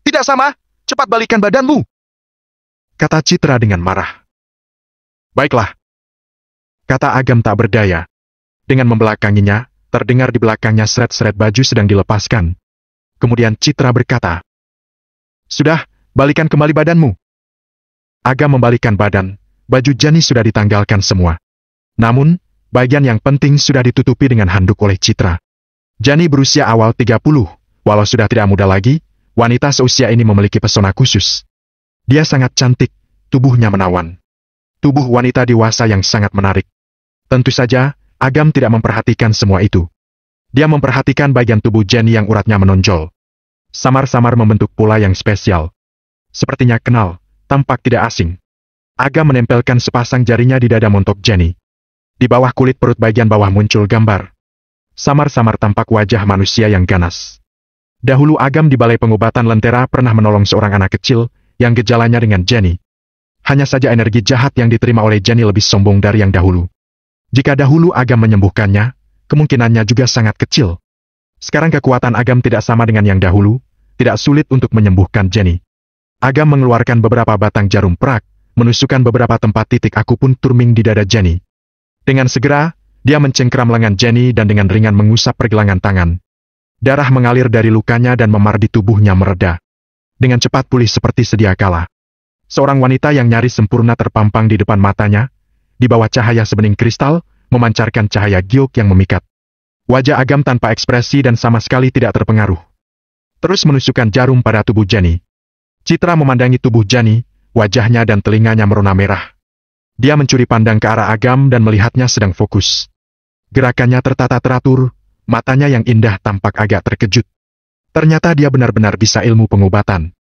"Tidak sama, cepat balikkan badanmu," kata Citra dengan marah. "Baiklah," kata Agam tak berdaya. Dengan membelakanginya, terdengar di belakangnya seret-seret baju sedang dilepaskan. Kemudian Citra berkata, "Sudah, balikan kembali badanmu." Agam membalikkan badan, baju Jenny sudah ditanggalkan semua. Namun, bagian yang penting sudah ditutupi dengan handuk oleh Citra. Jenny berusia awal 30, walau sudah tidak muda lagi, wanita seusia ini memiliki pesona khusus. Dia sangat cantik, tubuhnya menawan. Tubuh wanita dewasa yang sangat menarik. Tentu saja, Agam tidak memperhatikan semua itu. Dia memperhatikan bagian tubuh Jenny yang uratnya menonjol. Samar-samar membentuk pola yang spesial. Sepertinya kenal, tampak tidak asing. Agam menempelkan sepasang jarinya di dada montok Jenny. Di bawah kulit perut bagian bawah muncul gambar. Samar-samar tampak wajah manusia yang ganas. Dahulu Agam di Balai Pengobatan Lentera pernah menolong seorang anak kecil yang gejalanya dengan Jenny. Hanya saja energi jahat yang diterima oleh Jenny lebih sombong dari yang dahulu. Jika dahulu Agam menyembuhkannya, kemungkinannya juga sangat kecil. Sekarang kekuatan Agam tidak sama dengan yang dahulu, tidak sulit untuk menyembuhkan Jenny. Agam mengeluarkan beberapa batang jarum perak, menusukkan beberapa tempat titik akupuntur di dada Jenny. Dengan segera, dia mencengkram lengan Jenny dan dengan ringan mengusap pergelangan tangan. Darah mengalir dari lukanya dan memar di tubuhnya mereda. Dengan cepat pulih seperti sedia kala. Seorang wanita yang nyaris sempurna terpampang di depan matanya, di bawah cahaya sebening kristal, memancarkan cahaya giok yang memikat. Wajah Agam tanpa ekspresi dan sama sekali tidak terpengaruh. Terus menusukkan jarum pada tubuh Jenny. Citra memandangi tubuh Jenny, wajahnya dan telinganya merona merah. Dia mencuri pandang ke arah Agam dan melihatnya sedang fokus. Gerakannya tertata teratur, matanya yang indah tampak agak terkejut. Ternyata dia benar-benar bisa ilmu pengobatan.